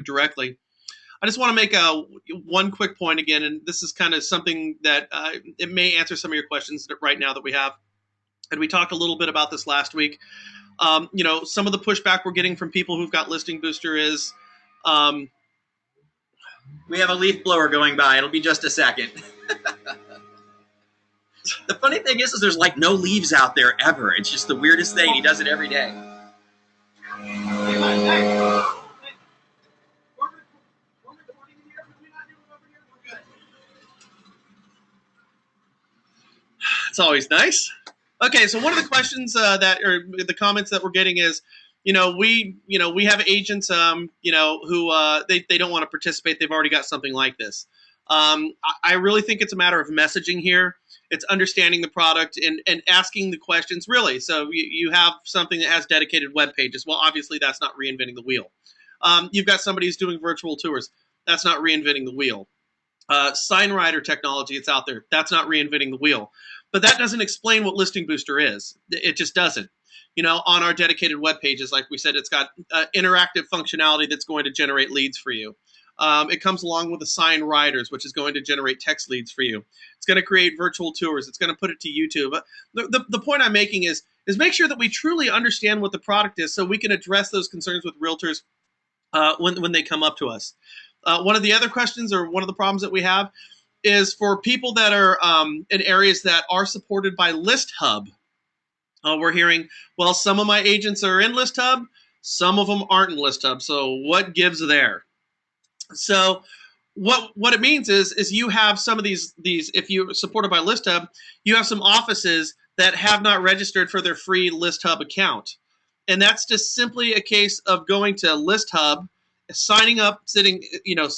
directly. I just want to make one quick point again, and this is kind of something that it may answer some of your questions right now that we have. And we talked a little bit about this last week. Some of the pushback we're getting from people who've got Listing Booster is, we have a leaf blower going by. It'll be just a second. The funny thing is there's like no leaves out there ever. It's just the weirdest thing. He does it every day. It's always nice. Okay, so one of the questions the comments that we're getting is, we have agents, who they don't want to participate. They've already got something like this. I really think it's a matter of messaging here. It's understanding the product and asking the questions, really. So you have something that has dedicated web pages. Well, obviously, that's not reinventing the wheel. You've got somebody who's doing virtual tours. That's not reinventing the wheel. Sign writer technology, it's out there. That's not reinventing the wheel. But that doesn't explain what Listing Booster is. It just doesn't. On our dedicated web pages, like we said, it's got interactive functionality that's going to generate leads for you. It comes along with the Sign Writers, which is going to generate text leads for you. It's going to create virtual tours. It's going to put it to YouTube. The point I'm making is make sure that we truly understand what the product is so we can address those concerns with realtors when they come up to us. One of the other questions, or one of the problems that we have, is for people that are in areas that are supported by ListHub. We're hearing, well, some of my agents are in ListHub, some of them aren't in ListHub. So what gives there? So what it means is you have some of these, if you're supported by ListHub, you have some offices that have not registered for their free ListHub account. And that's just simply a case of going to ListHub, signing up,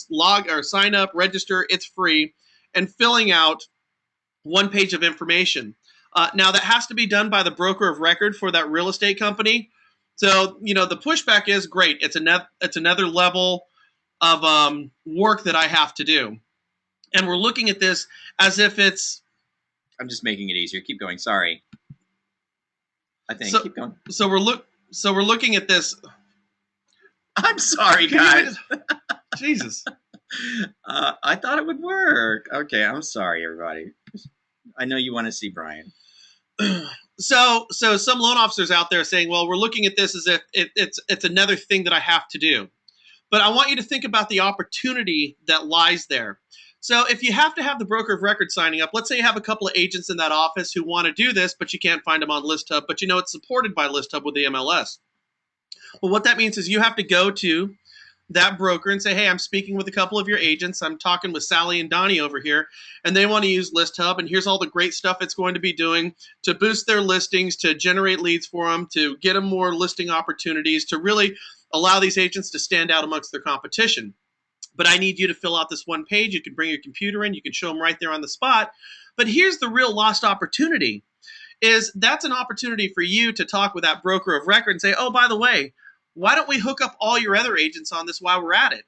log or sign up, register, it's free, and filling out one page of information. Now, that has to be done by the broker of record for that real estate company. So, the pushback is great. It's another level of work that I have to do. And we're looking at this as if it's... I'm just making it easier. Keep going. Sorry. I think. Keep going. So we're looking at this... I'm sorry, guys. Jesus. I thought it would work. Okay, I'm sorry, everybody. I know you want to see Brian. So some loan officers out there saying, well, we're looking at this as if it's another thing that I have to do. But I want you to think about the opportunity that lies there. So if you have to have the broker of record signing up, let's say you have a couple of agents in that office who want to do this, but you can't find them on ListHub, but it's supported by ListHub with the MLS. Well, what that means is you have to go to that broker and say, hey, I'm speaking with a couple of your agents. I'm talking with Sally and Donnie over here, and they want to use ListHub, and here's all the great stuff it's going to be doing to boost their listings, to generate leads for them, to get them more listing opportunities, to really allow these agents to stand out amongst their competition. But I need you to fill out this one page. You can bring your computer in. You can show them right there on the spot. But here's the real lost opportunity, is that's an opportunity for you to talk with that broker of record and say, oh, by the way, why don't we hook up all your other agents on this while we're at it?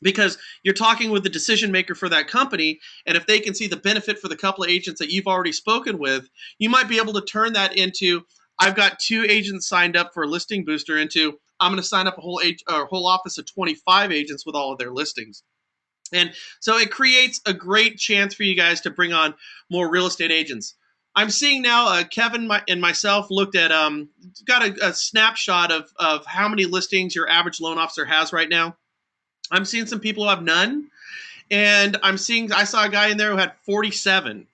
Because you're talking with the decision maker for that company, and if they can see the benefit for the couple of agents that you've already spoken with, you might be able to turn that into, I've got 2 agents signed up for a Listing Booster, into, I'm going to sign up a whole office of 25 agents with all of their listings. And so it creates a great chance for you guys to bring on more real estate agents. I'm seeing now, Kevin and myself looked at, got a snapshot of how many listings your average loan officer has right now. I'm seeing some people who have none. And I saw a guy in there who had 47.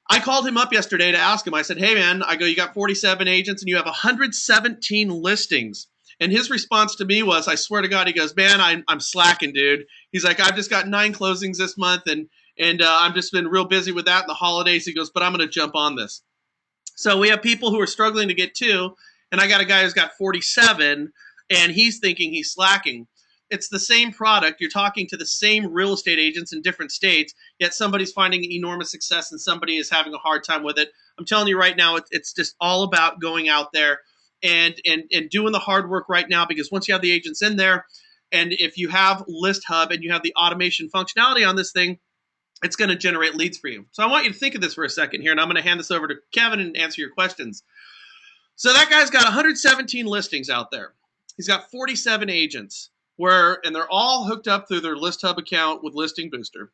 I called him up yesterday to ask him. I said, hey, man, you got 47 agents and you have 117 listings. And his response to me was, I swear to God, he goes, man, I'm slacking, dude. He's like, I've just got 9 closings this month, and I've just been real busy with that in the holidays. He goes, but I'm going to jump on this. So we have people who are struggling to get 2, and I got a guy who's got 47, and he's thinking he's slacking. It's the same product. You're talking to the same real estate agents in different states, yet somebody's finding enormous success and somebody is having a hard time with it. I'm telling you right now, it's just all about going out there and doing the hard work right now, because once you have the agents in there, and if you have ListHub and you have the automation functionality on this thing, it's going to generate leads for you. So I want you to think of this for a second here, and I'm going to hand this over to Kevin and answer your questions. So that guy's got 117 listings out there. He's got 47 agents. and they're all hooked up through their List Hub account with Listing Booster.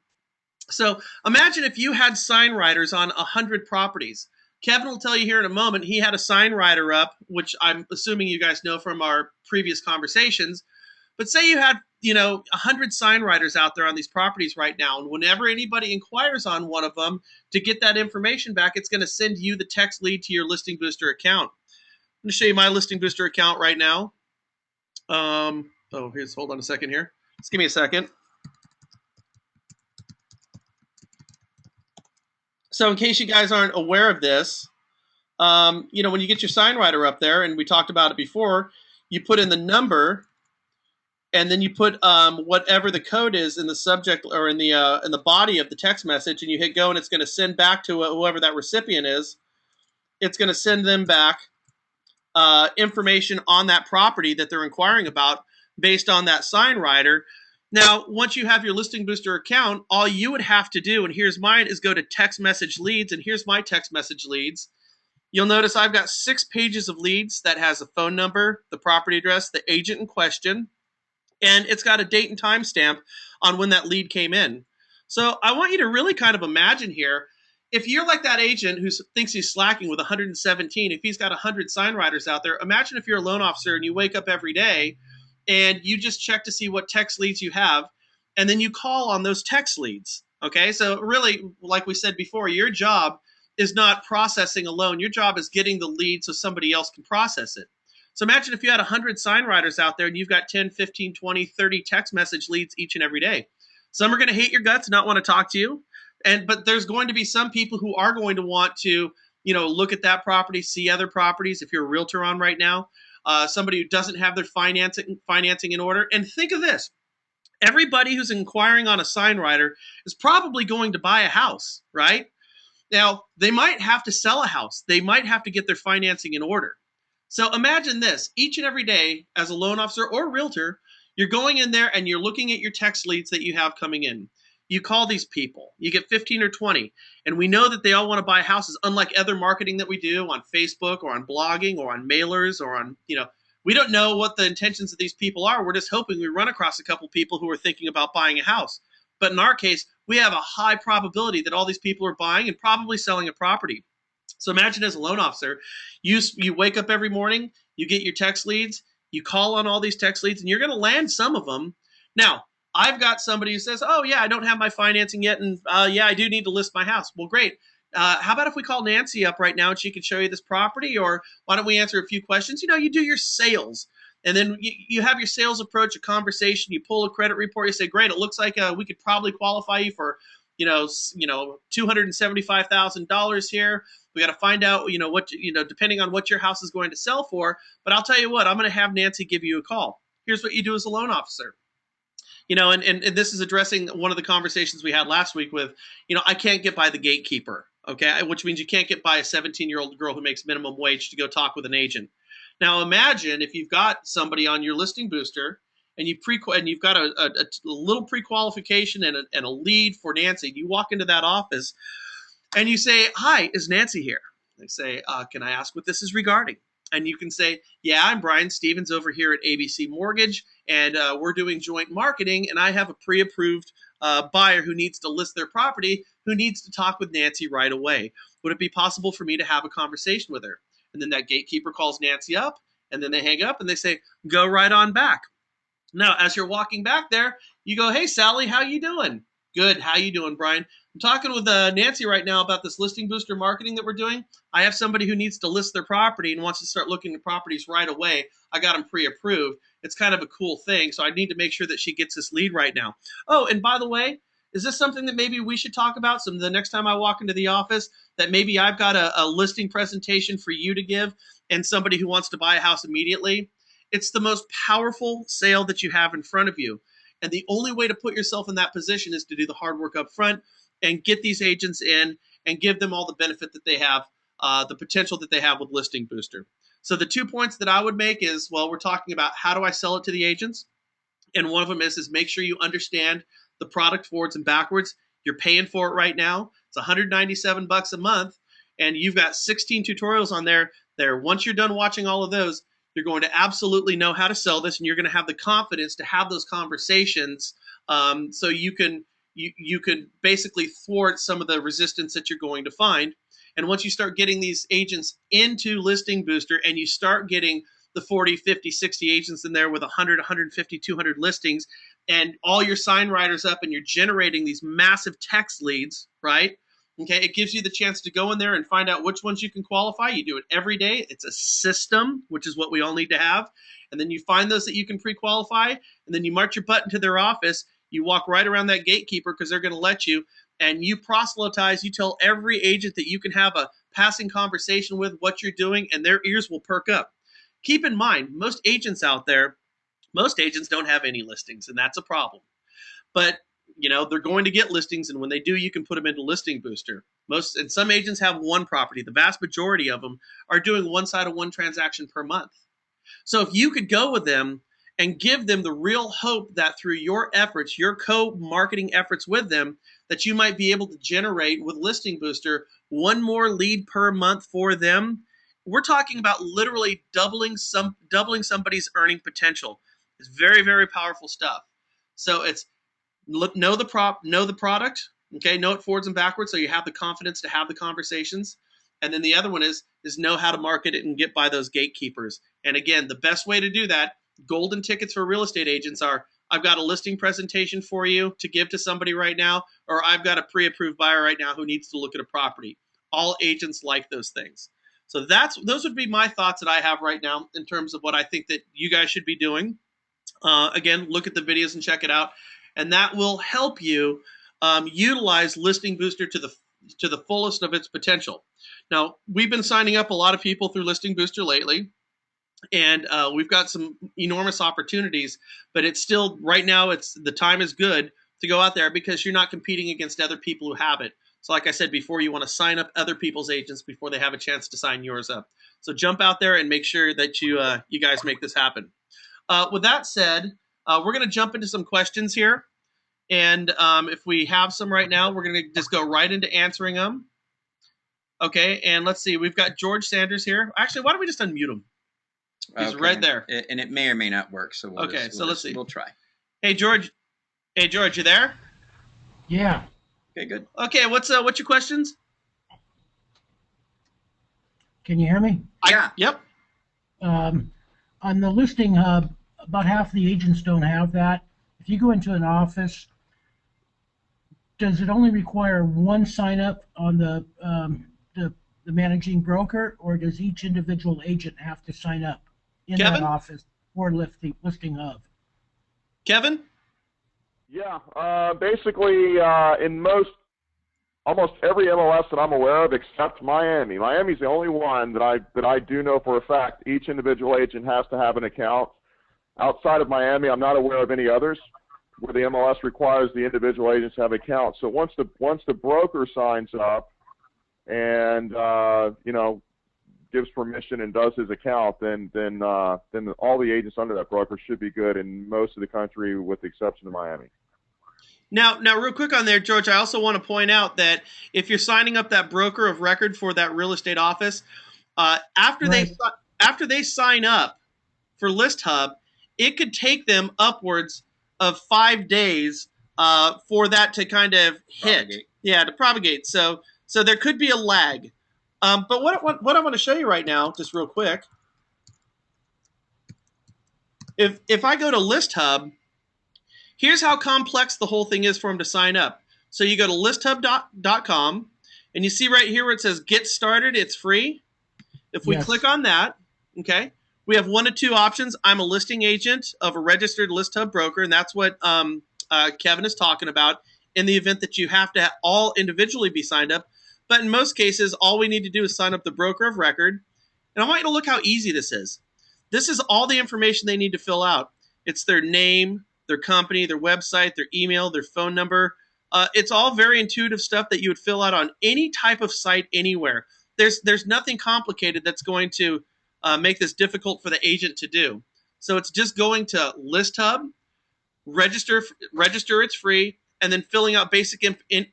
So imagine if you had sign writers on 100 properties. Kevin will tell you here in a moment, he had a sign writer up, which I'm assuming you guys know from our previous conversations. But say you had, 100 sign writers out there on these properties right now, and whenever anybody inquires on one of them to get that information back, it's going to send you the text lead to your Listing Booster account. I'm going to show you my Listing Booster account right now. Hold on a second here. Just give me a second. So in case you guys aren't aware of this, when you get your sign writer up there, and we talked about it before, you put in the number, and then you put whatever the code is in the subject or in the body of the text message, and you hit go, and it's going to send back to whoever that recipient is. It's going to send them back information on that property that they're inquiring about based on that sign writer. Now, once you have your Listing Booster account, all you would have to do, and here's mine, is go to text message leads, and here's my text message leads. You'll notice I've got 6 pages of leads that has a phone number, the property address, the agent in question, and it's got a date and time stamp on when that lead came in. So I want you to really kind of imagine here, if you're like that agent who thinks he's slacking with 117, if he's got 100 sign writers out there, imagine if you're a loan officer and you wake up every day and you just check to see what text leads you have, and then you call on those text leads. Okay, so really, like we said before, your job is not processing a loan. Your job is getting the lead so somebody else can process it. So imagine if you had 100 sign writers out there and you've got 10, 15, 20, 30 text message leads each and every day. Some are going to hate your guts, not want to talk to you. But there's going to be some people who are going to want to, look at that property, see other properties. If you're a realtor on right now, somebody who doesn't have their financing in order. And think of this. Everybody who's inquiring on a sign writer is probably going to buy a house, right? Now, they might have to sell a house. They might have to get their financing in order. So imagine this. Each and every day as a loan officer or realtor, you're going in there and you're looking at your text leads that you have coming in. You call these people, you get 15 or 20, and we know that they all want to buy houses, unlike other marketing that we do on Facebook or on blogging or on mailers or on, we don't know what the intentions of these people are. We're just hoping we run across a couple people who are thinking about buying a house. But in our case, we have a high probability that all these people are buying and probably selling a property. So imagine as a loan officer, you wake up every morning, you get your text leads, you call on all these text leads, and you're going to land some of them. Now, I've got somebody who says, oh, yeah, I don't have my financing yet, and yeah, I do need to list my house. Well, great. How about if we call Nancy up right now and she can show you this property, or why don't we answer a few questions? You do your sales, and then you have your sales approach, a conversation, you pull a credit report, you say, great, it looks like we could probably qualify you for, $275,000 here. We got to find out, depending on what your house is going to sell for. But I'll tell you what, I'm going to have Nancy give you a call. Here's what you do as a loan officer. And this is addressing one of the conversations we had last week with, I can't get by the gatekeeper, okay? Which means you can't get by a 17-year-old girl who makes minimum wage to go talk with an agent. Now imagine if you've got somebody on your Listing Booster and you've got a little pre-qualification and a lead for Nancy. You walk into that office and you say, hi, is Nancy here? They say, can I ask what this is regarding? And you can say, yeah, I'm Brian Stevens over here at ABC Mortgage, and we're doing joint marketing, and I have a pre-approved buyer who needs to list their property, who needs to talk with Nancy right away. Would it be possible for me to have a conversation with her? And then that gatekeeper calls Nancy up, and then they hang up, and they say, go right on back. Now, as you're walking back there, you go, hey, Sally, how you doing? Good. How you doing, Brian? I'm talking with Nancy right now about this Listing Booster marketing that we're doing. I have somebody who needs to list their property and wants to start looking at properties right away. I got them pre-approved. It's kind of a cool thing, so I need to make sure that she gets this lead right now. Oh, and by the way, is this something that maybe we should talk about the next time I walk into the office, that maybe I've got a listing presentation for you to give and somebody who wants to buy a house immediately? It's the most powerful sale that you have in front of you. And the only way to put yourself in that position is to do the hard work up front and get these agents in and give them all the benefit that they have, the potential that they have with Listing Booster. So the 2 points that I would make is, well, we're talking about how do I sell it to the agents? And one of them is make sure you understand the product forwards and backwards. You're paying for it right now. It's $197 a month, and you've got 16 tutorials on there. Once you're done watching all of those, You're going to absolutely know how to sell this, and you're going to have the confidence to have those conversations, so you can basically thwart some of the resistance that you're going to find. And once you start getting these agents into Listing Booster, and you start getting the 40, 50, 60 agents in there with 100, 150, 200 listings, and all your sign writers up, and you're generating these massive text leads, right? Okay, it gives you the chance to go in there and find out which ones you can qualify. You do it every day. It's a system, which is what we all need to have. And then you find those that you can pre-qualify, and then you march your butt into their office. You walk right around that gatekeeper because they're going to let you, and you proselytize. You tell every agent that you can have a passing conversation with what you're doing, and their ears will perk up. Keep in mind, most agents out there, most agents don't have any listings, and that's a problem. But they're going to get listings, and when they do, you can put them into Listing Booster. And some agents have one property. The vast majority of them are doing one side of one transaction per month. So if you could go with them and give them the real hope that through your efforts, your co-marketing efforts with them, that you might be able to generate with Listing Booster one more lead per month for them, we're talking about literally doubling somebody's earning potential. It's very, very powerful stuff. So it's know the product, okay, know it forwards and backwards, so you have the confidence to have the conversations. And then the other one is know how to market it and get by those gatekeepers. And again, the best way to do that, golden tickets for real estate agents are, I've got a listing presentation for you to give to somebody right now, or I've got a pre-approved buyer right now who needs to look at a property. All agents like those things. So those would be my thoughts that I have right now in terms of what I think that you guys should be doing. Again, look at the videos and check it out. And that will help you utilize Listing Booster to the fullest of its potential. Now, we've been signing up a lot of people through Listing Booster lately, and we've got some enormous opportunities. But it's still, right now, the time is good to go out there because you're not competing against other people who have it. So like I said before, you want to sign up other people's agents before they have a chance to sign yours up. So jump out there and make sure that you guys make this happen. With that said, we're going to jump into some questions here. And if we have some right now, we're going to just go right into answering them. Okay, and let's see. We've got George Sanders here. Actually, why don't we just unmute him? He's right there. And it may or may not work. So let's see. We'll try. Hey, George. Hey, George, you there? Yeah. Okay, good. Okay, what's your questions? Can you hear me? Yeah. Yep. On the Listing Hub, about half the agents don't have that. If you go into an office, does it only require one sign up on the managing broker, or does each individual agent have to sign up in that office for Listing Hub? Kevin? Yeah, basically in almost every MLS that I'm aware of except Miami. Miami's the only one that I do know for a fact each individual agent has to have an account. Outside of Miami, I'm not aware of any others where the MLS requires the individual agents to have an account. So once the broker signs up and gives permission and does his account, then all the agents under that broker should be good in most of the country, with the exception of Miami. Now, real quick on there, George, I also want to point out that if you're signing up that broker of record for that real estate office, after they sign up for List Hub, it could take them upwards of 5 days for that to kind of hit. To propagate. So there could be a lag. But what I want to show you right now, just real quick, if I go to List Hub, here's how complex the whole thing is for them to sign up. So you go to listhub.com, and you see right here where it says Get Started, it's free. If we click on that, okay, we have one of two options. I'm a listing agent of a registered List Hub broker, and that's what Kevin is talking about, in the event that you have to all individually be signed up. But in most cases, all we need to do is sign up the broker of record. And I want you to look how easy this is. This is all the information they need to fill out. It's their name, their company, their website, their email, their phone number. It's all very intuitive stuff that you would fill out on any type of site anywhere. There's nothing complicated that's going to make this difficult for the agent to do. So it's just going to List Hub, register, it's free, and then filling out basic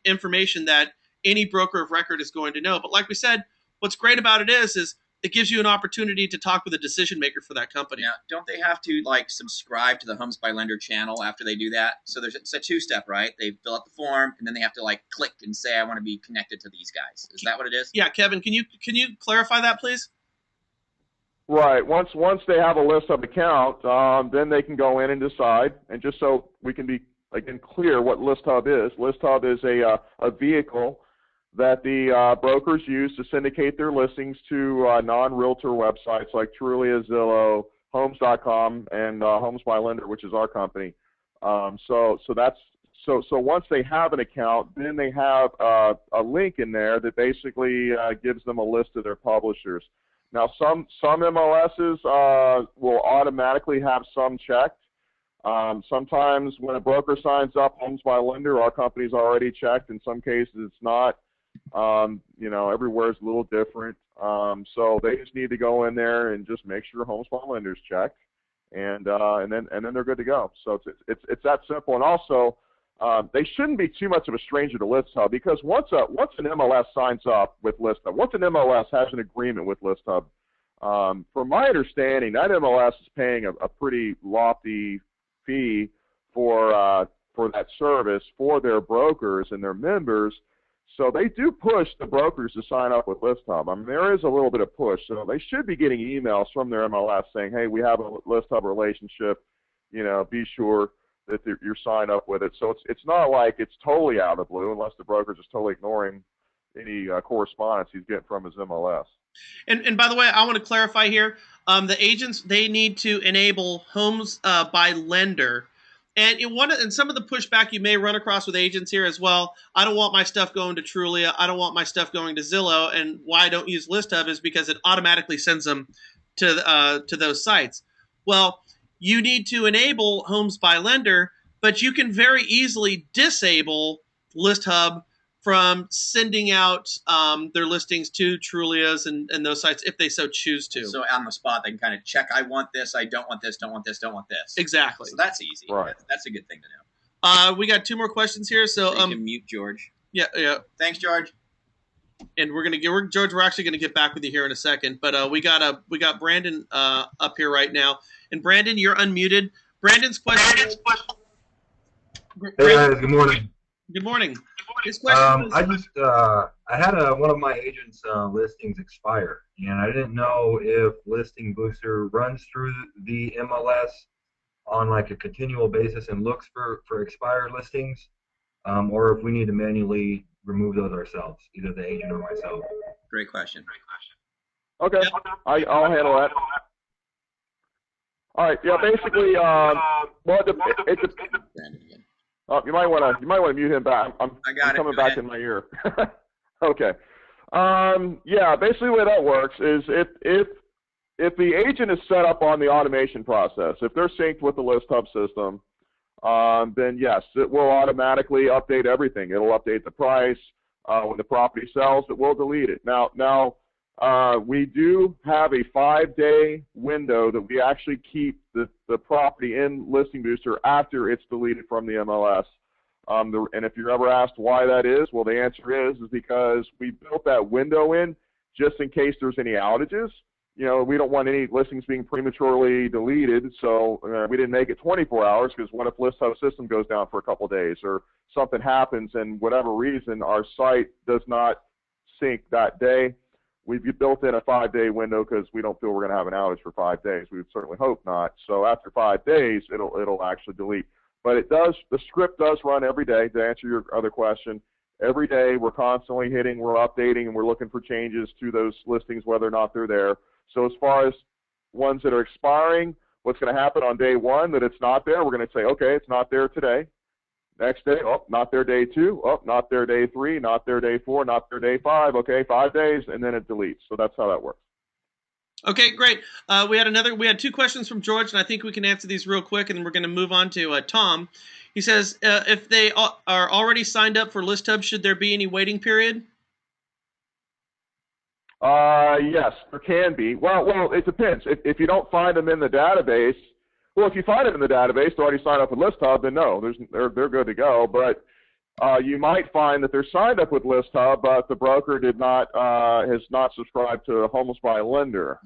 information that any broker of record is going to know. But like we said, what's great about it is it gives you an opportunity to talk with a decision maker for that company. Now, don't they have to like subscribe to the Homes by Lender channel after they do that? So it's a two-step, right? They fill out the form and then they have to like click and say, I want to be connected to these guys. Is that what it is? Yeah, Kevin, can you clarify that, please? Right. Once they have a ListHub account, then they can go in and decide. And just so we can be again clear, what ListHub is. ListHub is a vehicle that the brokers use to syndicate their listings to non-realtor websites like Trulia, Zillow, Homes.com, and Homes by Lender, which is our company. So once they have an account, then they have a link in there that basically gives them a list of their publishers. Now, some MLSs will automatically have some checked. Sometimes when a broker signs up Homes by Lender, our company's already checked. In some cases, it's not. Everywhere is a little different. So they just need to go in there and just make sure Homes by Lender's checked, and then they're good to go. So it's that simple. And also, they shouldn't be too much of a stranger to ListHub, because once an MLS signs up with ListHub, once an MLS has an agreement with ListHub, from my understanding, that MLS is paying a pretty lofty fee for that service for their brokers and their members. So they do push the brokers to sign up with ListHub. I mean, there is a little bit of push. So they should be getting emails from their MLS saying, hey, we have a ListHub relationship. Be sure that you're signed up with it. So it's not like it's totally out of the blue, unless the broker's just totally ignoring any correspondence he's getting from his MLS. And by the way, I want to clarify here, the agents, they need to enable Homes by Lender. And some of the pushback you may run across with agents here as well, I don't want my stuff going to Trulia, I don't want my stuff going to Zillow, and why I don't use ListHub is because it automatically sends them to those sites. Well, you need to enable Homes by Lender, but you can very easily disable ListHub from sending out their listings to Trulia's and those sites if they so choose to. So on the spot, they can kind of check, I want this, I don't want this, don't want this, don't want this. Exactly. So that's easy. Right. That's a good thing to know. We got 2 more questions here. So you can mute George. Yeah. Thanks, George. And George, we're actually gonna get back with you here in a second. But we got Brandon up here right now. And Brandon, you're unmuted. Brandon's question. Hey guys, good morning. Good morning. His question I had one of my agent's listings expire, and I didn't know if Listing Booster runs through the MLS on like a continual basis and looks for expired listings, or if we need to manually remove those ourselves, either the agent or myself. Great question. Okay, I'll handle that. All right. Yeah. Basically, it's Brandon again. you might want to mute him back. I'm coming Go back ahead. in my ear. Okay. Yeah. Basically, the way that works is if the agent is set up on the automation process, if they're synced with the ListHub system, then yes, it will automatically update everything. It'll update the price. When the property sells, it will delete it. Now, we do have a 5-day window that we actually keep the property in Listing Booster after it's deleted from the MLS. And if you're ever asked why that is, well, the answer is because we built that window in just in case there's any outages. We don't want any listings being prematurely deleted, so we didn't make it 24 hours, because what if ListHub system goes down for a couple of days, or something happens and whatever reason our site does not sync that day? We've built in a 5-day window because we don't feel we're going to have an outage for 5 days. We would certainly hope not. So after 5 days, it'll actually delete. But the script does run every day, to answer your other question. Every day we're constantly we're updating, and we're looking for changes to those listings, whether or not they're there. So as far as ones that are expiring, what's going to happen on day 1 that it's not there, we're going to say, okay, it's not there today. Next day, oh, not there day 2, oh, not there day 3, not there day 4, not there day 5, okay, 5 days, and then it deletes. So that's how that works. Okay, great. We had 2 questions from George, and I think we can answer these real quick, and then we're going to move on to Tom. He says, if they are already signed up for ListHub, should there be any waiting period? Yes, there can be. Well, it depends. If you don't find them in the database, well, if you find them in the database, they're already signed up with ListHub, then no, they're good to go. But you might find that they're signed up with ListHub, but the broker has not subscribed to Homes by Lender.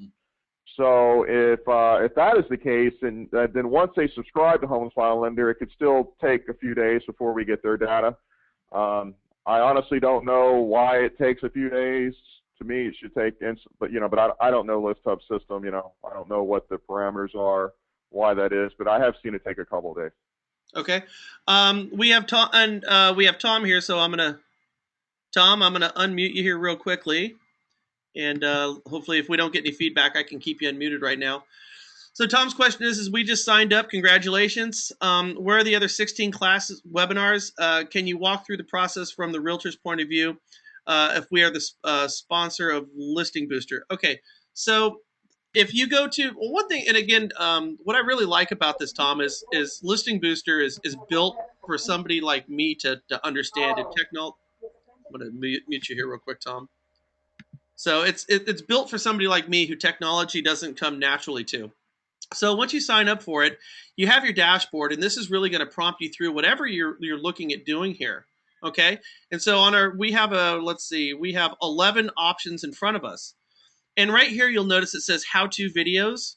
So if that is the case, and then once they subscribe to Homes by Lender, it could still take a few days before we get their data. I honestly don't know why it takes a few days. To me, it should take instant, but I don't know ListHub system. I don't know what the parameters are, why that is, but I have seen it take a couple of days. Okay. We have Tom, and we have Tom here, so I'm gonna unmute you here real quickly, and hopefully, if we don't get any feedback, I can keep you unmuted right now. So Tom's question is we just signed up. Congratulations. Where are the other 16 classes, webinars? Can you walk through the process from the realtor's point of view if we are the sponsor of Listing Booster? Okay, so if you go to one thing, and again, what I really like about this, Tom, is Listing Booster is built for somebody like me to understand it. I'm going to mute you here real quick, Tom. So it's built for somebody like me who technology doesn't come naturally to. So once you sign up for it, you have your dashboard, and this is really going to prompt you through whatever you're looking at doing here. Okay, and so we have 11 options in front of us, and right here you'll notice it says how-to videos,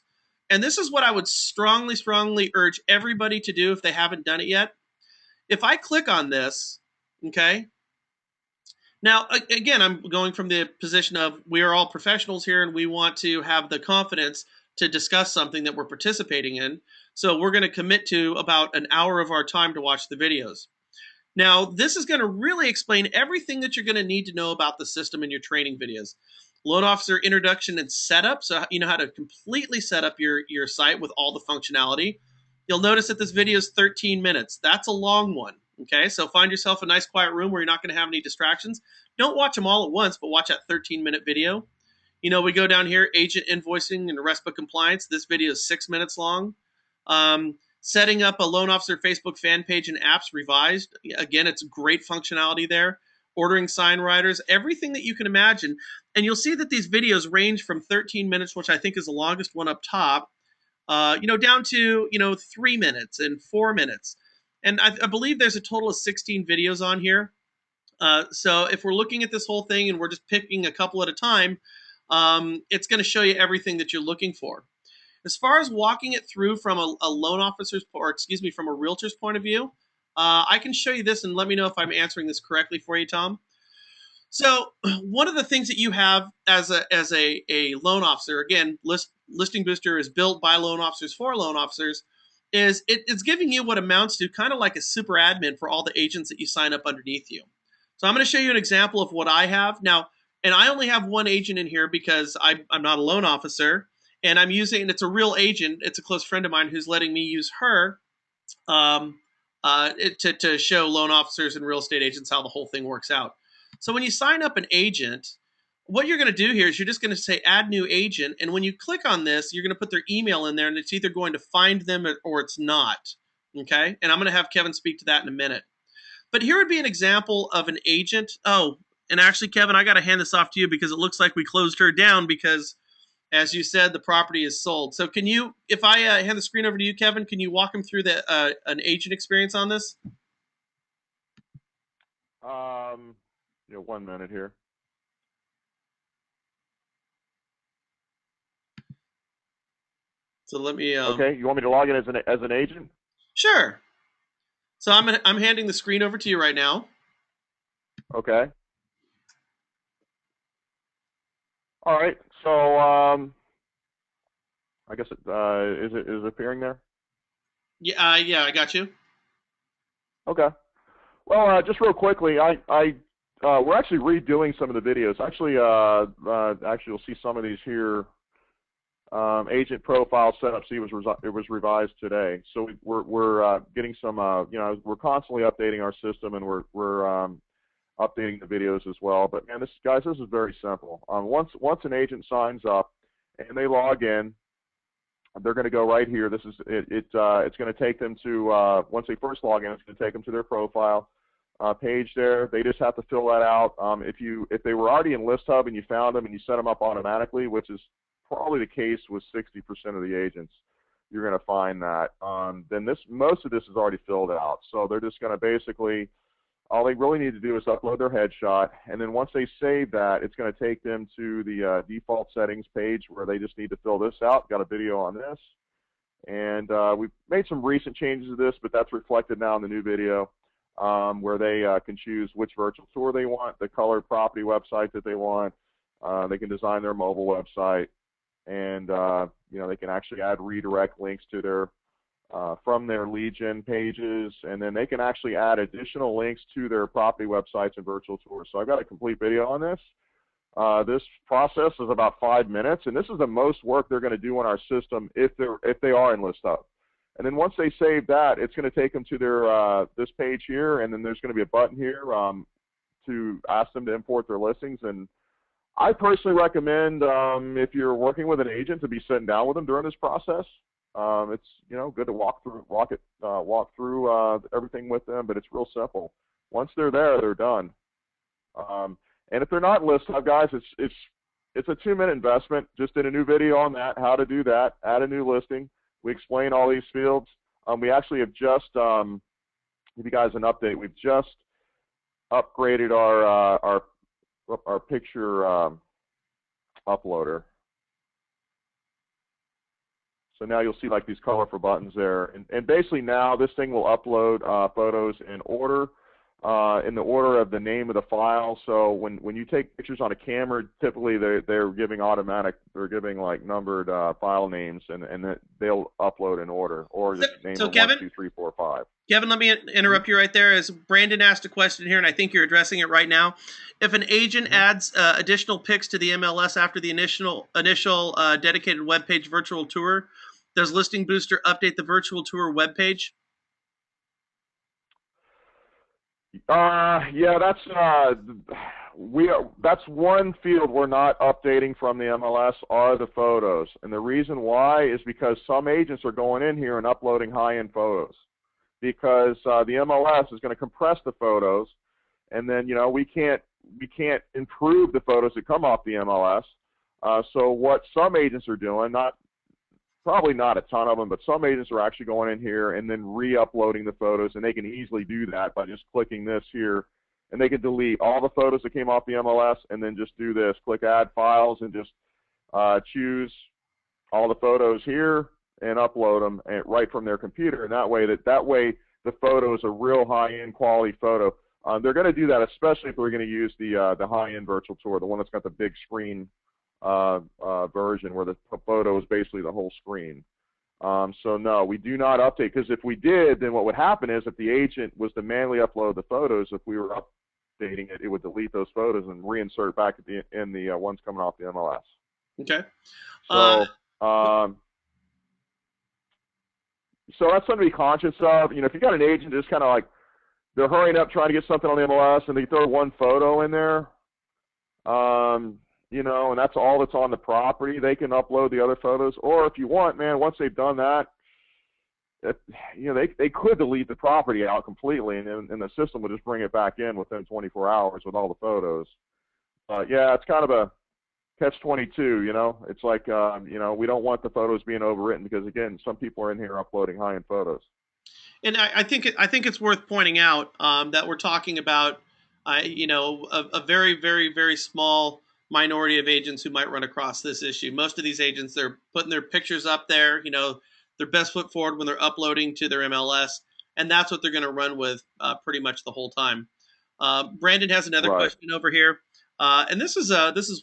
and this is what I would strongly urge everybody to do if they haven't done it yet. If I click on this, okay. Now, again, I'm going from the position of we are all professionals here, and we want to have the confidence to discuss something that we're participating in. So we're going to commit to about an hour of our time to watch the videos. Now, this is going to really explain everything that you're going to need to know about the system in your training videos. Loan officer introduction and setup, so you know how to completely set up your site with all the functionality. You'll notice that this video is 13 minutes. That's a long one. Okay, so find yourself a nice quiet room where you're not going to have any distractions. Don't watch them all at once, but watch that 13-minute video. We go down here, agent invoicing and RESPA compliance. This video is 6 minutes long. Setting up a loan officer Facebook fan page and apps revised. Again, it's great functionality there. Ordering sign writers, everything that you can imagine. And you'll see that these videos range from 13 minutes, which I think is the longest one up top, down to 3 minutes and 4 minutes. And I believe there's a total of 16 videos on here. So if we're looking at this whole thing and we're just picking a couple at a time, it's going to show you everything that you're looking for. As far as walking it through from a loan officer's, from a realtor's point of view, I can show you this and let me know if I'm answering this correctly for you, Tom. So one of the things that you have as a loan officer, again, Listing Booster is built by loan officers for loan officers, is it's giving you what amounts to kind of like a super admin for all the agents that you sign up underneath you. So I'm going to show you an example of what I have now. And I only have one agent in here because I'm not a loan officer, and it's a real agent. It's a close friend of mine who's letting me use her to show loan officers and real estate agents how the whole thing works out. So when you sign up an agent, what you're going to do here is you're just going to say add new agent, and when you click on this, you're going to put their email in there, and it's either going to find them or it's not. Okay, and I'm going to have Kevin speak to that in a minute. But here would be an example of an agent. Oh, and actually, Kevin, I got to hand this off to you because it looks like we closed her down because, as you said, the property is sold. So can you, if I hand the screen over to you, Kevin, can you walk him through an agent experience on this? 1 minute here. So let me. Okay, you want me to log in as an agent? Sure. So I'm handing the screen over to you right now. Okay. All right. So I guess is it appearing there? Yeah, I got you. Okay. Well, just real quickly, we're actually redoing some of the videos. Actually, you'll see some of these here. Agent profile setup. See, it was revised today. So we're getting some. We're constantly updating our system, and we're updating the videos as well. But man, this is very simple. Once an agent signs up and they log in, they're going to go right here. This is it. It's going to take them to once they first log in, it's going to take them to their profile page there. They just have to fill that out. If they were already in ListHub and you found them and you set them up automatically, which is probably the case with 60% of the agents, you're going to find that. Then most of this is already filled out. So they're just going to basically all they really need to do is upload their headshot, and then once they save that, it's going to take them to the default settings page where they just need to fill this out. Got a video on this, and we've made some recent changes to this, but that's reflected now in the new video, where they can choose which virtual tour they want, the colored property website that they want. They can design their mobile website, and they can actually add redirect links to their from their lead gen pages, and then they can actually add additional links to their property websites and virtual tours. So I've got a complete video on this. This process is about 5 minutes, and this is the most work they're going to do on our system if they are in ListHub. And then once they save that, it's going to take them to their this page here, and then there's going to be a button here to ask them to import their listings. And I personally recommend, if you're working with an agent, to be sitting down with them during this process. It's good to walk through everything with them, but it's real simple. Once they're there, they're done. And if they're not in ListHub, guys, it's a 2-minute investment. Just did a new video on that, how to do that, add a new listing. We explain all these fields. We actually have just, give you guys an update. We've just upgraded our picture uploader. So now you'll see like these colorful buttons there. And basically now this thing will upload photos in the order of the name of the file. So when you take pictures on a camera, typically they're giving like numbered file names, and they'll upload in order, or just name them Kevin, 1, 2, 3, 4, 5. Kevin, let me interrupt you right there. As Brandon asked a question here, and I think you're addressing it right now. If an agent adds additional pics to the MLS after the initial dedicated webpage virtual tour, does Listing Booster update the virtual tour webpage? Yeah, that's one field we're not updating from the MLS are the photos, and the reason why is because some agents are going in here and uploading high-end photos, because the MLS is going to compress the photos, and then we can't improve the photos that come off the MLS. So what some agents are doing, probably not a ton of them, but some agents are actually going in here and then re-uploading the photos, and they can easily do that by just clicking this here, and they can delete all the photos that came off the MLS and then just do this, click add files, and just choose all the photos here and upload them right from their computer, and that way the photo is a real high-end quality photo. They're going to do that, especially if we're going to use the high-end virtual tour, the one that's got the big screen version where the photo is basically the whole screen. So no, we do not update, because if we did, then what would happen is if the agent was to manually upload the photos, if we were updating it, it would delete those photos and reinsert back in the ones coming off the MLS. Okay. So that's something to be conscious of. If you got an agent just kind of like they're hurrying up trying to get something on the MLS and they throw one photo in there, and that's all that's on the property, they can upload the other photos. Or if you want, man, once they've done that, they could delete the property out completely, and the system will just bring it back in within 24 hours with all the photos. Yeah, it's kind of a catch-22, It's like, we don't want the photos being overwritten because, again, some people are in here uploading high-end photos. And I think it's worth pointing out that we're talking about, a very, very, very small minority of agents who might run across this issue. Most of these agents, they're putting their pictures up there, their best foot forward when they're uploading to their MLS, and that's what they're going to run with pretty much the whole time. Brandon has another question over here, and this is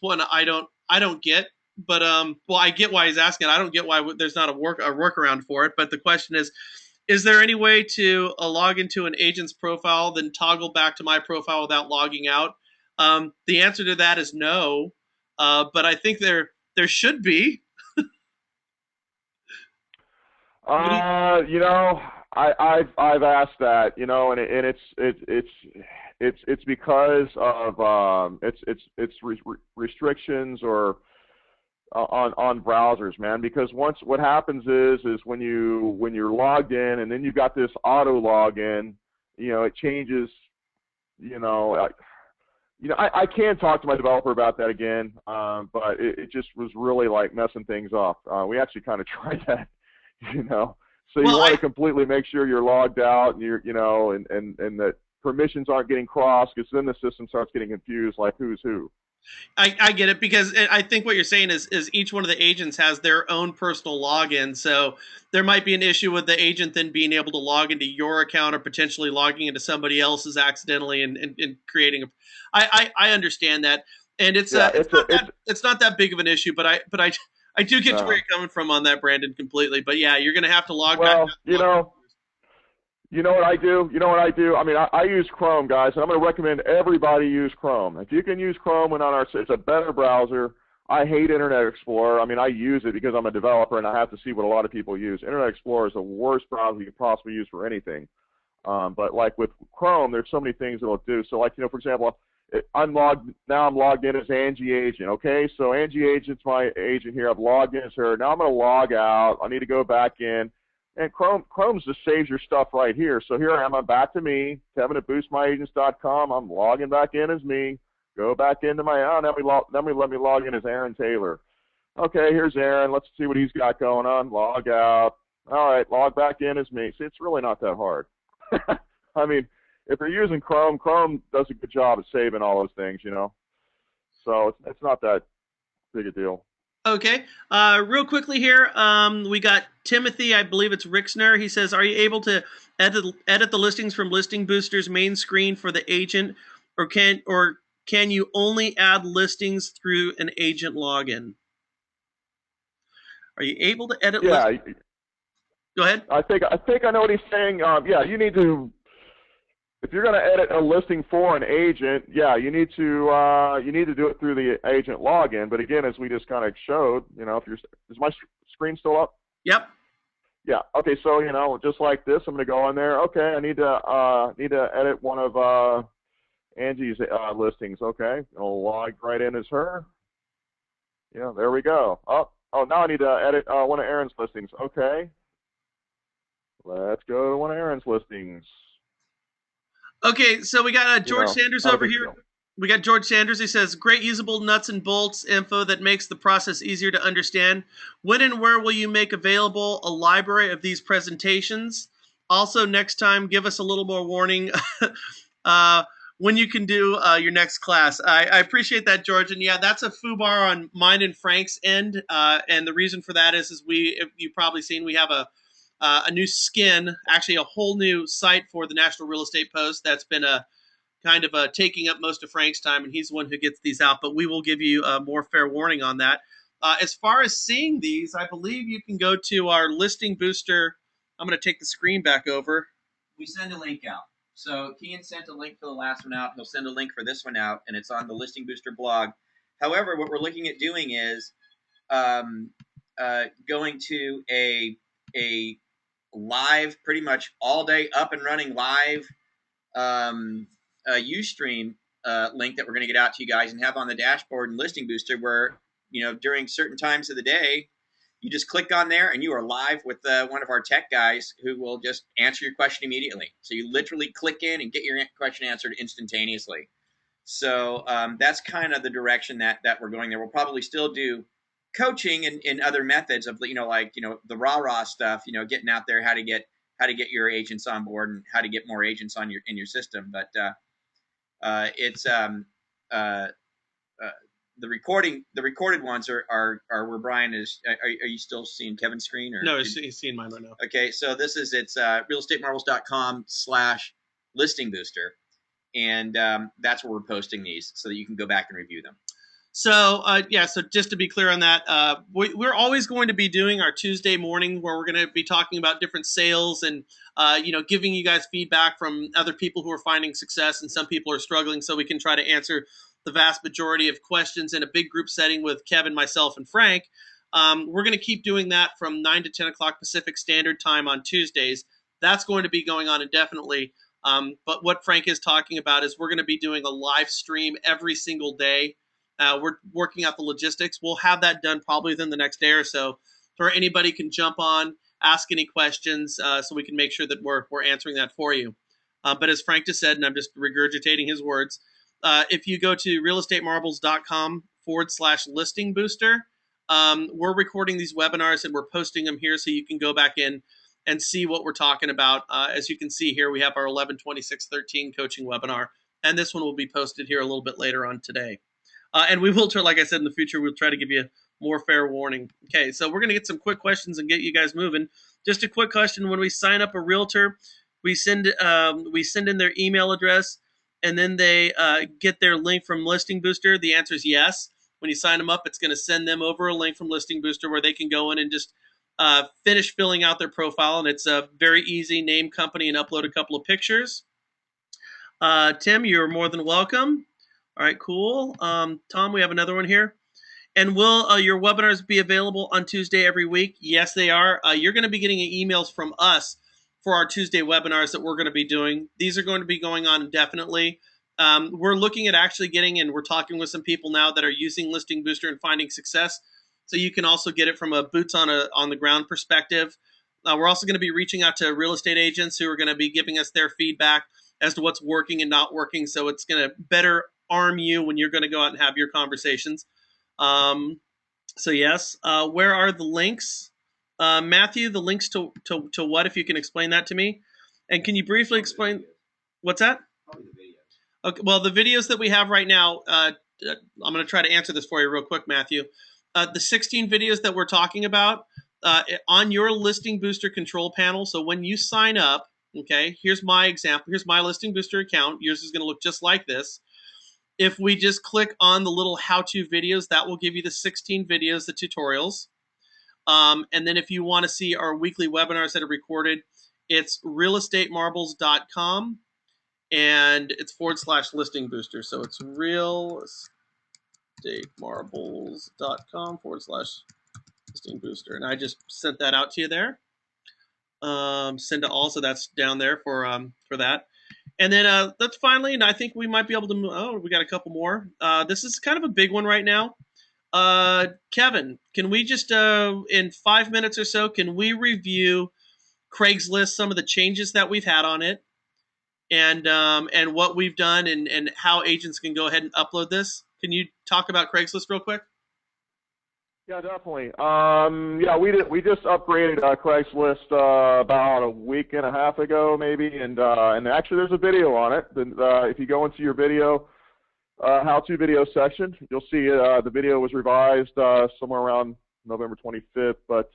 one I don't get, but I get why he's asking. I don't get why there's not a workaround for it. But the question is there any way to log into an agent's profile, then toggle back to my profile without logging out? The answer to that is no, but I think there should be. I've asked that, and it's because of it's restrictions or on browsers, man. Because what happens is when you're logged in and then you've got this auto login, it changes, I can talk to my developer about that again, but it just was really like messing things up. We actually kind of tried that, So you want to completely make sure you're logged out, and you're, and that permissions aren't getting crossed, because then the system starts getting confused, like who's who. I get it, because I think what you're saying is each one of the agents has their own personal login. So there might be an issue with the agent then being able to log into your account or potentially logging into somebody else's accidentally and creating a. I understand that, and it's not that big of an issue, but I do get where you're coming from on that, Brandon, completely. But yeah, you're going to have to log back. Well, you know what I do? I mean, I use Chrome, guys, and I'm going to recommend everybody use Chrome. If you can use Chrome it's a better browser. I hate Internet Explorer. I mean, I use it because I'm a developer and I have to see what a lot of people use. Internet Explorer is the worst browser you can possibly use for anything. But like with Chrome, there's so many things it'll do. So like, for example, I'm logged in as Angie Agent. Okay, so Angie Agent's my agent here. I've logged in as her. Now I'm going to log out. I need to go back in. And Chrome's just saves your stuff right here. So here I am. I'm back to me, Kevin at boostmyagents.com. I'm logging back in as me. Go back into my let me log in as Aaron Taylor. Okay, here's Aaron. Let's see what he's got going on. Log out. All right, log back in as me. See, it's really not that hard. I mean, if you're using Chrome does a good job of saving all those things, So it's not that big a deal. Okay. Real quickly here, we got Timothy, I believe it's Rixner. He says, are you able to edit the listings from Listing Booster's main screen for the agent, or can you only add listings through an agent login? Are you able to edit listings? Go ahead. I think I know what he's saying. You need to. If you're going to edit a listing for an agent, you need to do it through the agent login. But again, as we just kind of showed, is my screen still up? Yep. Yeah. Okay. So just like this, I'm going to go in there. Okay. I need to edit one of Angie's listings. Okay. I'll log right in as her. Yeah. There we go. Oh. Now I need to edit one of Aaron's listings. Okay. Let's go to one of Aaron's listings. Okay, so we got George Sanders over here. We got George Sanders. He says, great usable nuts and bolts info that makes the process easier to understand. When and where will you make available a library of these presentations? Also, next time, give us a little more warning when you can do your next class. I appreciate that, George. And yeah, that's a foobar on mine and Frank's end. And the reason for that is if you've probably seen, we have a new skin, actually a whole new site for the National Real Estate Post that's been kind of taking up most of Frank's time, and he's the one who gets these out, but we will give you a more fair warning on that. As far as seeing these, I believe you can go to our Listing Booster. I'm going to take the screen back over. We send a link out. So Kian sent a link for the last one out. He'll send a link for this one out, and it's on the Listing Booster blog. However, what we're looking at doing is going to a live, pretty much all day up and running live Ustream link that we're going to get out to you guys and have on the dashboard and Listing Booster, where during certain times of the day you just click on there and you are live with one of our tech guys who will just answer your question immediately. So you literally click in and get your question answered instantaneously. So that's kind of the direction that we're going there. We'll probably still do coaching and other methods of the rah-rah stuff, getting out there, how to get your agents on board and how to get more agents on in your system. But it's the recorded ones are where Brian is. Are you still seeing Kevin's screen? Or no, he's seeing mine right now. Okay, so it's realestatemarbles.com/listing booster, and that's where we're posting these so that you can go back and review them. So, so just to be clear on that, we're always going to be doing our Tuesday morning where we're going to be talking about different sales and, giving you guys feedback from other people who are finding success and some people are struggling, so we can try to answer the vast majority of questions in a big group setting with Kevin, myself, and Frank. We're going to keep doing that from 9 to 10 o'clock Pacific Standard Time on Tuesdays. That's going to be going on indefinitely. But what Frank is talking about is we're going to be doing a live stream every single day. We're working out the logistics. We'll have that done probably within the next day or so, where anybody can jump on, ask any questions, so we can make sure that we're answering that for you. But as Frank just said, and I'm just regurgitating his words, if you go to realestatemarbles.com/listing booster, we're recording these webinars and we're posting them here so you can go back in and see what we're talking about. As you can see here, we have our 11/26/13 coaching webinar, and this one will be posted here a little bit later on today. And we will try, like I said, in the future, we'll try to give you more fair warning. Okay, so we're going to get some quick questions and get you guys moving. Just a quick question: when we sign up a realtor, we send in their email address, and then they get their link from Listing Booster. The answer is yes. When you sign them up, it's going to send them over a link from Listing Booster where they can go in and just finish filling out their profile, and it's a very easy: name, company, and upload a couple of pictures. Tim, you're more than welcome. All right, cool. Tom, we have another one here. And will your webinars be available on Tuesday every week? Yes, they are. You're going to be getting emails from us for our Tuesday webinars that we're going to be doing. These are going to be going on indefinitely. We're looking at actually getting, and we're talking with some people now that are using Listing Booster and finding success. So you can also get it from a boots on the ground perspective. We're also going to be reaching out to real estate agents who are going to be giving us their feedback as to what's working and not working. So it's going to better arm you when you're going to go out and have your conversations. So yes, where are the links? Matthew, the links to what, if you can explain that to me? And can you briefly explain, what's that? Okay, well, the videos that we have right now, I'm going to try to answer this for you real quick, Matthew. The 16 videos that we're talking about on your Listing Booster control panel. So when you sign up, okay, here's my example. Here's my Listing Booster account. Yours is going to look just like this. If we just click on the little how-to videos, that will give you the 16 videos, the tutorials. And then if you want to see our weekly webinars that are recorded, it's realestatemarbles.com and it's /listing booster. So it's realestatemarbles.com/listing booster. And I just sent that out to you there. Send to all, so that's down there for that. And then that's finally, and I think we might be able to move. Oh, we got a couple more. This is kind of a big one right now. Kevin, can we just, in 5 minutes or so, can we review Craigslist, some of the changes that we've had on it, and what we've done, and how agents can go ahead and upload this? Can you talk about Craigslist real quick? Yeah, definitely. Yeah, we just upgraded Craigslist about a week and a half ago, maybe, and actually there's a video on it. If you go into your video how-to video section, you'll see the video was revised somewhere around November 25th. But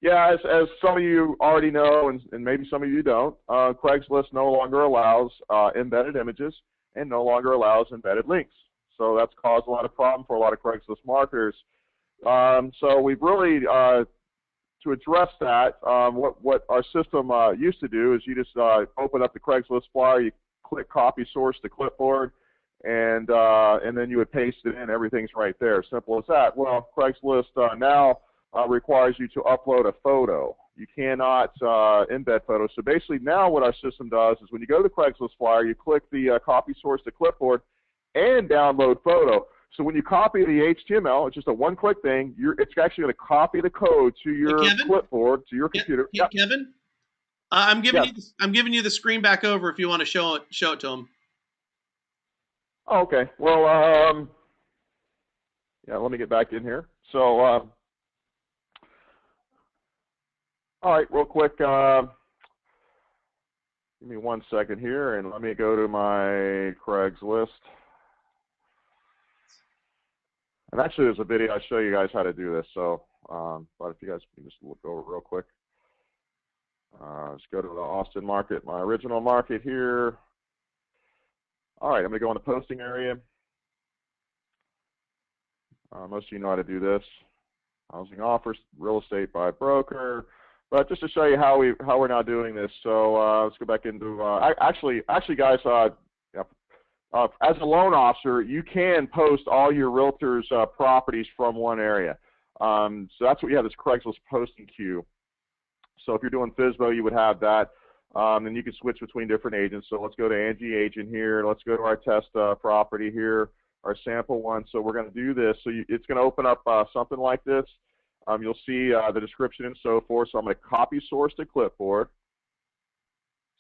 yeah, as some of you already know, and maybe some of you don't, Craigslist no longer allows embedded images and no longer allows embedded links. So that's caused a lot of problem for a lot of Craigslist marketers. So we've really, to address that, what our system used to do is you just open up the Craigslist flyer, you click copy source to clipboard, and then you would paste it in. Everything's right there. Simple as that. Well, Craigslist now requires you to upload a photo. You cannot embed photos. So basically now what our system does is when you go to the Craigslist flyer, you click the copy source to clipboard and download photo. So when you copy the HTML, it's just a one-click thing. It's actually going to copy the code to your clipboard, to your computer. Yeah, Kevin, I'm giving you the screen back over if you want to show it to them. Oh, okay. Well, yeah. Let me get back in here. So, all right, real quick. Give me 1 second here, and let me go to my Craigslist. And actually, there's a video I'll show you guys how to do this. So, but if you guys can just look over real quick. Let's go to the Austin market, my original market here. All right, I'm going to go in the posting area. Most of you know how to do this. Housing offers, real estate by broker. But just to show you how we're now doing this. So let's go back into actually, guys. As a loan officer, you can post all your realtors' properties from one area. So that's what you have, this Craigslist posting queue. So if you're doing FSBO, you would have that. And you can switch between different agents. So let's go to Angie Agent here. Let's go to our test property here, our sample one. So we're going to do this. So it's going to open up something like this. You'll see the description and so forth. So I'm going to copy source to clipboard.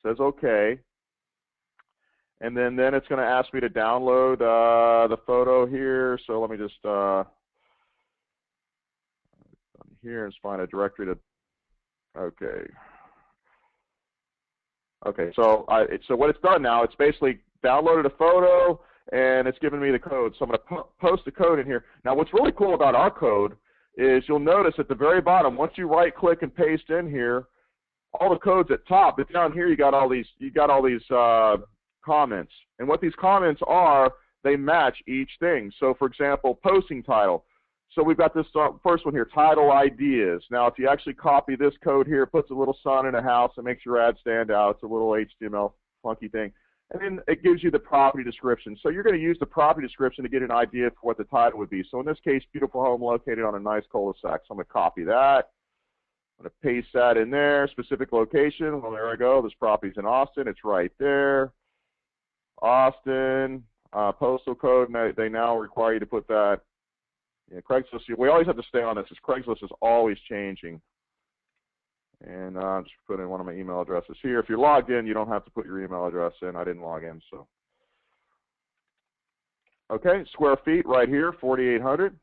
It says OK. And then it's going to ask me to download the photo here. So let me just here and find a directory to. Okay, Okay, so so what it's done now, it's basically downloaded a photo and it's given me the code. So I'm going to post the code in here. Now, what's really cool about our code is you'll notice at the very bottom, once you right-click and paste in here, all the code's at top, but down here you got all these comments. And what these comments are, they match each thing. So, for example, posting title. So we've got this first one here, title ideas. Now, if you actually copy this code here, it puts a little sun in a house and makes your ad stand out. It's a little HTML funky thing. And then it gives you the property description. So you're going to use the property description to get an idea for what the title would be. So in this case, beautiful home located on a nice cul-de-sac. So I'm going to copy that. I'm going to paste that in there. Specific location. Well, there I go. This property's in Austin. It's right there. Austin. Postal code. They now require you to put that. Yeah, Craigslist, we always have to stay on this because Craigslist is always changing. And I'm just putting one of my email addresses here. If you're logged in, you don't have to put your email address in. I didn't log in, so. Okay, square feet right here, 4,800.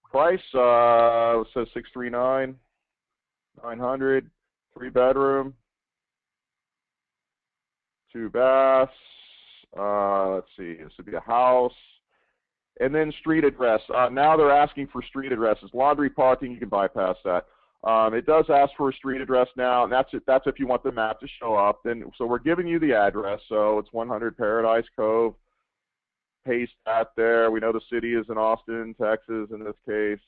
Price, it says 639, 900, 3-bedroom, 2 baths. Let's see, this would be a house. And then street address. Now they're asking for street addresses. Laundry, parking, you can bypass that. It does ask for a street address now, and that's if you want the map to show up. So we're giving you the address. So it's 100 Paradise Cove. Paste that there. We know the city is in Austin, Texas in this case.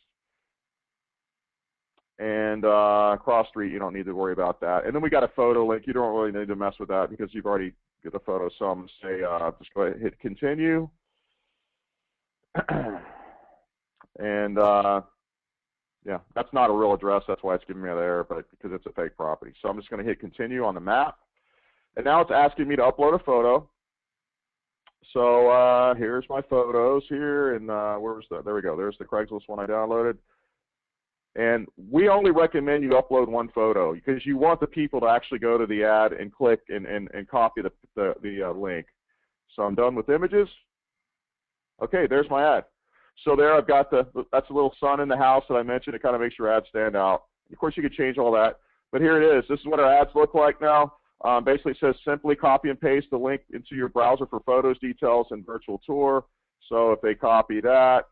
And cross street, you don't need to worry about that. And then we got a photo link. You don't really need to mess with that because you've already got the photo. So I'm going to say, just go ahead and hit continue. And yeah, that's not a real address. That's why it's giving me that error, but because it's a fake property. So I'm just going to hit continue on the map. And now it's asking me to upload a photo. So here's my photos here. And where's the, there we go. There's the Craigslist one I downloaded. And we only recommend you upload one photo because you want the people to actually go to the ad and click and copy the link. So I'm done with images. Okay, there's my ad. So there I've got that's a little sun in the house that I mentioned. It kind of makes your ad stand out. Of course, you could change all that. But here it is. This is what our ads look like now. Basically, it says simply copy and paste the link into your browser for photos, details, and virtual tour. So if they copy that,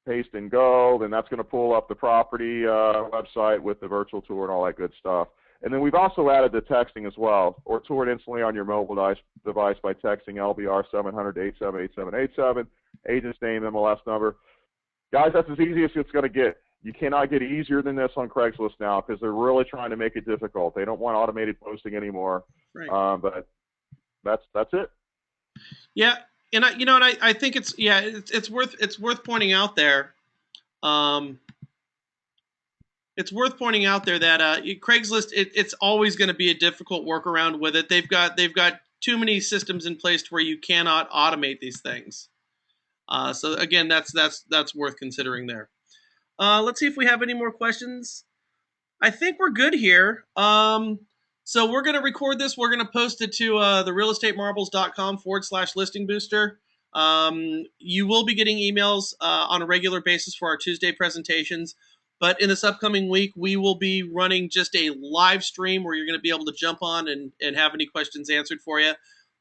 paste and go, then that's going to pull up the property website with the virtual tour and all that good stuff. And then we've also added the texting as well, or tour it instantly on your mobile device by texting LBR 700-878787, agent's name, MLS number. Guys, that's as easy as it's going to get. You cannot get easier than this on Craigslist now because they're really trying to make it difficult. They don't want automated posting anymore. Right. But that's it. Yeah, and I think it's worth pointing out there. It's worth pointing out there that Craigslist it's always going to be a difficult workaround with it. They've got too many systems in place to where you cannot automate these things. So again, that's worth considering there. Let's see if we have any more questions. I think we're good here. So we're going to record this. We're going to post it to therealestatemarbles.com/listing booster. You will be getting emails on a regular basis for our Tuesday presentations. But in this upcoming week, we will be running just a live stream where you're going to be able to jump on and have any questions answered for you.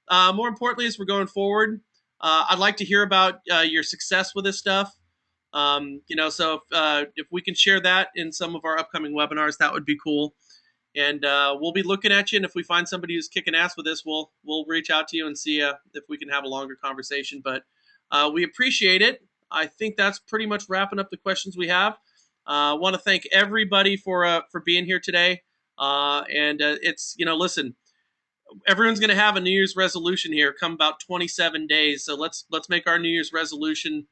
More importantly, as we're going forward, I'd like to hear about your success with this stuff. So if we can share that in some of our upcoming webinars, that would be cool. And we'll be looking at you. And if we find somebody who's kicking ass with this, we'll reach out to you and see if we can have a longer conversation. But we appreciate it. I think that's pretty much wrapping up the questions we have. I want to thank everybody for being here today. It's, listen, everyone's going to have a New Year's resolution here come about 27 days. So let's make our New Year's resolution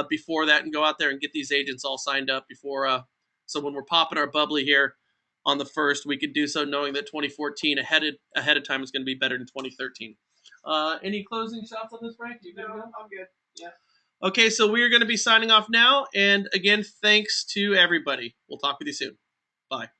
before that and go out there and get these agents all signed up before. So when we're popping our bubbly here on the 1st, we could do so knowing that 2014 ahead of time is going to be better than 2013. Any closing shots on this, Frank? No, I'm good. Yeah. Okay, so we are going to be signing off now. And again, thanks to everybody. We'll talk with you soon. Bye.